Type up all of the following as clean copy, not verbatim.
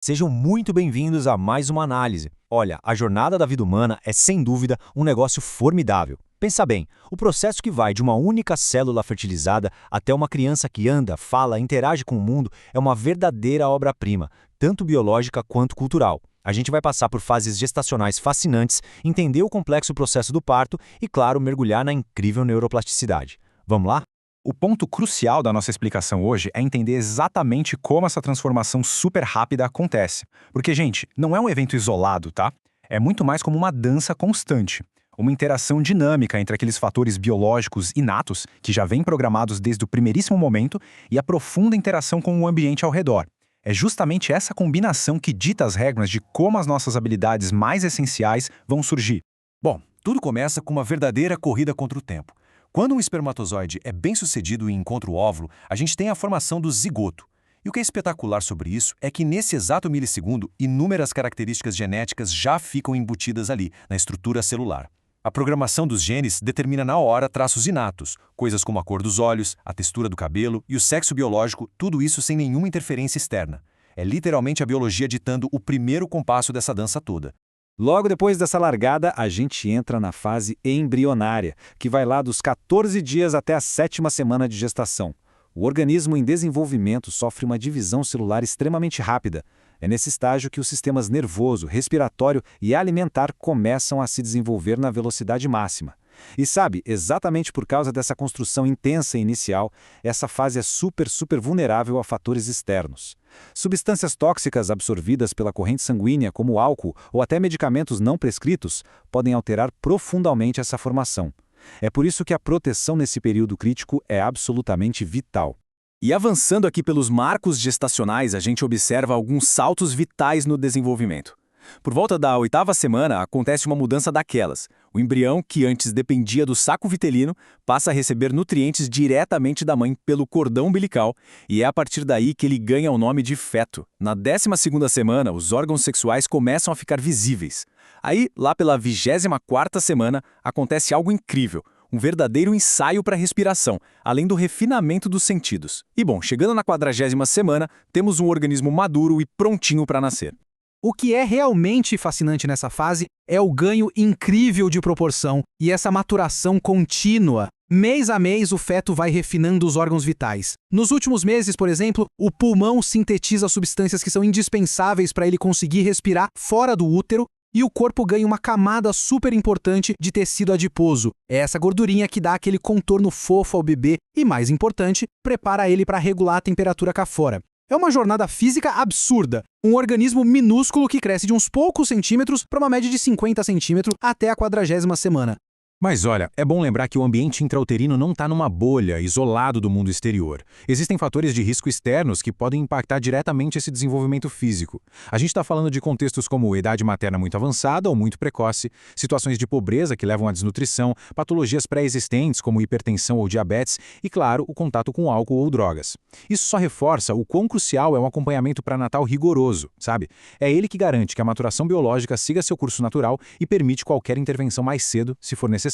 Sejam muito bem-vindos a mais uma análise. Olha, a jornada da vida humana é sem dúvida um negócio formidável. Pensa bem, o processo que vai de uma única célula fertilizada até uma criança que anda, fala, interage com o mundo é uma verdadeira obra-prima, tanto biológica quanto cultural. A gente vai passar por fases gestacionais fascinantes, entender o complexo processo do parto e, claro, mergulhar na incrível neuroplasticidade. Vamos lá? O ponto crucial da nossa explicação hoje é entender exatamente como essa transformação super rápida acontece. Porque, gente, não é um evento isolado, tá? É muito mais como uma dança constante. Uma interação dinâmica entre aqueles fatores biológicos inatos, que já vêm programados desde o primeiríssimo momento, e a profunda interação com o ambiente ao redor. É justamente essa combinação que dita as regras de como as nossas habilidades mais essenciais vão surgir. Bom, tudo começa com uma verdadeira corrida contra o tempo. Quando um espermatozoide é bem-sucedido e encontra o óvulo, a gente tem a formação do zigoto. E o que é espetacular sobre isso é que nesse exato milissegundo, inúmeras características genéticas já ficam embutidas ali, na estrutura celular. A programação dos genes determina na hora traços inatos, coisas como a cor dos olhos, a textura do cabelo e o sexo biológico, tudo isso sem nenhuma interferência externa. É literalmente a biologia ditando o primeiro compasso dessa dança toda. Logo depois dessa largada, a gente entra na fase embrionária, que vai lá dos 14 dias até a 7ª semana de gestação. O organismo em desenvolvimento sofre uma divisão celular extremamente rápida. É nesse estágio que os sistemas nervoso, respiratório e alimentar começam a se desenvolver na velocidade máxima. E sabe, exatamente por causa dessa construção intensa inicial, essa fase é super vulnerável a fatores externos. Substâncias tóxicas absorvidas pela corrente sanguínea, como álcool ou até medicamentos não prescritos, podem alterar profundamente essa formação. É por isso que a proteção nesse período crítico é absolutamente vital. E avançando aqui pelos marcos gestacionais, a gente observa alguns saltos vitais no desenvolvimento. Por volta da 8ª semana, acontece uma mudança daquelas. O embrião, que antes dependia do saco vitelino, passa a receber nutrientes diretamente da mãe pelo cordão umbilical, e é a partir daí que ele ganha o nome de feto. Na 12ª semana, os órgãos sexuais começam a ficar visíveis. Aí, lá pela 24ª semana, acontece algo incrível. Um verdadeiro ensaio para a respiração, além do refinamento dos sentidos. E bom, chegando na 40ª semana, temos um organismo maduro e prontinho para nascer. O que é realmente fascinante nessa fase é o ganho incrível de proporção e essa maturação contínua. Mês a mês, o feto vai refinando os órgãos vitais. Nos últimos meses, por exemplo, o pulmão sintetiza substâncias que são indispensáveis para ele conseguir respirar fora do útero, e o corpo ganha uma camada super importante de tecido adiposo. É essa gordurinha que dá aquele contorno fofo ao bebê e, mais importante, prepara ele para regular a temperatura cá fora. É uma jornada física absurda. Um organismo minúsculo que cresce de uns poucos centímetros para uma média de 50 centímetros até a 40ª semana. Mas olha, é bom lembrar que o ambiente intrauterino não está numa bolha, isolado do mundo exterior. Existem fatores de risco externos que podem impactar diretamente esse desenvolvimento físico. A gente está falando de contextos como idade materna muito avançada ou muito precoce, situações de pobreza que levam à desnutrição, patologias pré-existentes como hipertensão ou diabetes e, claro, o contato com álcool ou drogas. Isso só reforça o quão crucial é um acompanhamento pré-natal rigoroso, sabe? É ele que garante que a maturação biológica siga seu curso natural e permite qualquer intervenção mais cedo, se for necessário.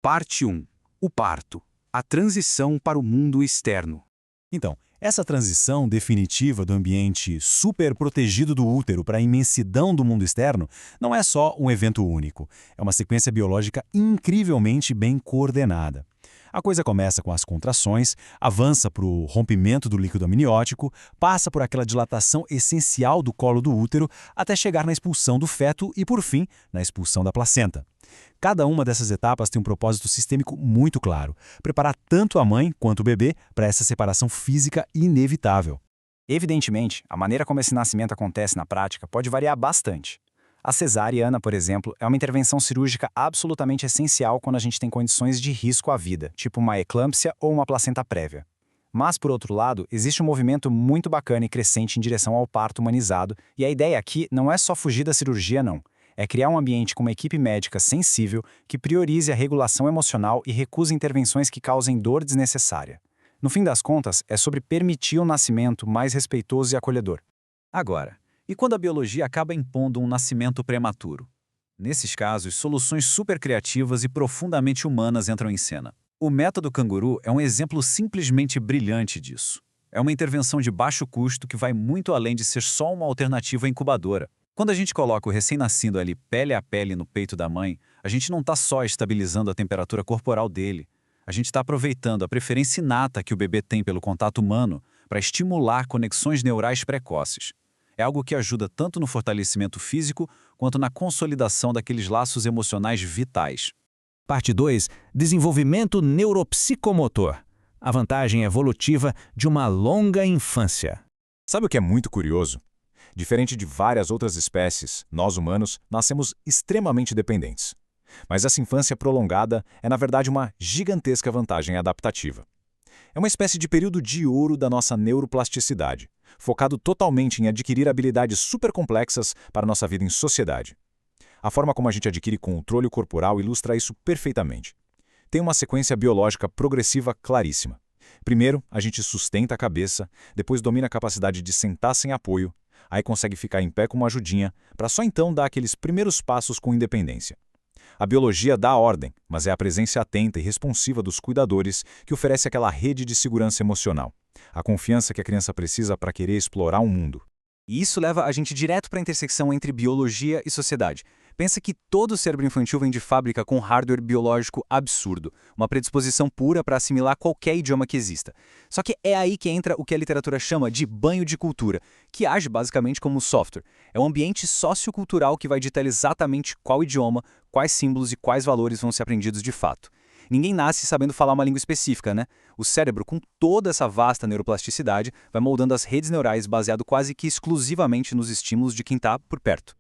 Parte 1. O parto. A transição para o mundo externo. Então, essa transição definitiva do ambiente super protegido do útero para a imensidão do mundo externo não é só um evento único. É uma sequência biológica incrivelmente bem coordenada. A coisa começa com as contrações, avança para o rompimento do líquido amniótico, passa por aquela dilatação essencial do colo do útero, até chegar na expulsão do feto e, por fim, na expulsão da placenta. Cada uma dessas etapas tem um propósito sistêmico muito claro: preparar tanto a mãe quanto o bebê para essa separação física inevitável. Evidentemente, a maneira como esse nascimento acontece na prática pode variar bastante. A cesariana, por exemplo, é uma intervenção cirúrgica absolutamente essencial quando a gente tem condições de risco à vida, tipo uma eclâmpsia ou uma placenta prévia. Mas, por outro lado, existe um movimento muito bacana e crescente em direção ao parto humanizado, e a ideia aqui não é só fugir da cirurgia, não. É criar um ambiente com uma equipe médica sensível que priorize a regulação emocional e recuse intervenções que causem dor desnecessária. No fim das contas, é sobre permitir um nascimento mais respeitoso e acolhedor. Agora, e quando a biologia acaba impondo um nascimento prematuro? Nesses casos, soluções super criativas e profundamente humanas entram em cena. O método canguru é um exemplo simplesmente brilhante disso. É uma intervenção de baixo custo que vai muito além de ser só uma alternativa incubadora. Quando a gente coloca o recém-nascido ali pele a pele no peito da mãe, a gente não está só estabilizando a temperatura corporal dele. A gente está aproveitando a preferência inata que o bebê tem pelo contato humano para estimular conexões neurais precoces. É algo que ajuda tanto no fortalecimento físico quanto na consolidação daqueles laços emocionais vitais. Parte 2. Desenvolvimento neuropsicomotor. A vantagem evolutiva de uma longa infância. Sabe o que é muito curioso? Diferente de várias outras espécies, nós humanos nascemos extremamente dependentes. Mas essa infância prolongada é, na verdade, uma gigantesca vantagem adaptativa. É uma espécie de período de ouro da nossa neuroplasticidade, focado totalmente em adquirir habilidades supercomplexas para nossa vida em sociedade. A forma como a gente adquire controle corporal ilustra isso perfeitamente. Tem uma sequência biológica progressiva claríssima. Primeiro, a gente sustenta a cabeça, depois domina a capacidade de sentar sem apoio, aí consegue ficar em pé com uma ajudinha, para só então dar aqueles primeiros passos com independência. A biologia dá a ordem, mas é a presença atenta e responsiva dos cuidadores que oferece aquela rede de segurança emocional, a confiança que a criança precisa para querer explorar o mundo. E isso leva a gente direto para a intersecção entre biologia e sociedade. Pensa que todo o cérebro infantil vem de fábrica com hardware biológico absurdo, uma predisposição pura para assimilar qualquer idioma que exista. Só que é aí que entra o que a literatura chama de banho de cultura, que age basicamente como software. É um ambiente sociocultural que vai ditar exatamente qual idioma, quais símbolos e quais valores vão ser aprendidos de fato. Ninguém nasce sabendo falar uma língua específica, né? O cérebro, com toda essa vasta neuroplasticidade, vai moldando as redes neurais baseado quase que exclusivamente nos estímulos de quem está por perto.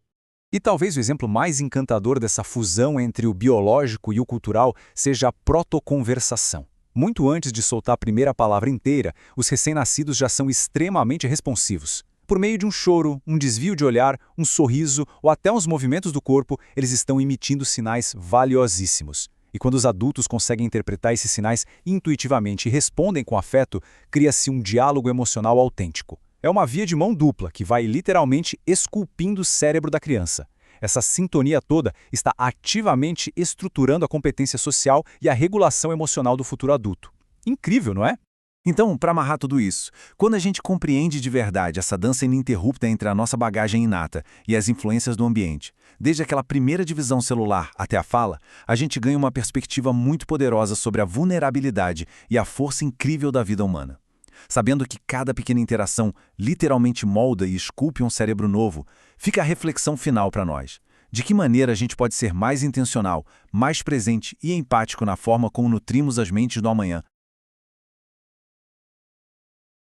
E talvez o exemplo mais encantador dessa fusão entre o biológico e o cultural seja a protoconversação. Muito antes de soltar a primeira palavra inteira, os recém-nascidos já são extremamente responsivos. Por meio de um choro, um desvio de olhar, um sorriso ou até uns movimentos do corpo, eles estão emitindo sinais valiosíssimos. E quando os adultos conseguem interpretar esses sinais intuitivamente e respondem com afeto, cria-se um diálogo emocional autêntico. É uma via de mão dupla que vai literalmente esculpindo o cérebro da criança. Essa sintonia toda está ativamente estruturando a competência social e a regulação emocional do futuro adulto. Incrível, não é? Então, para amarrar tudo isso, quando a gente compreende de verdade essa dança ininterrupta entre a nossa bagagem inata e as influências do ambiente, desde aquela primeira divisão celular até a fala, a gente ganha uma perspectiva muito poderosa sobre a vulnerabilidade e a força incrível da vida humana. Sabendo que cada pequena interação literalmente molda e esculpe um cérebro novo, fica a reflexão final para nós. De que maneira a gente pode ser mais intencional, mais presente e empático na forma como nutrimos as mentes do amanhã,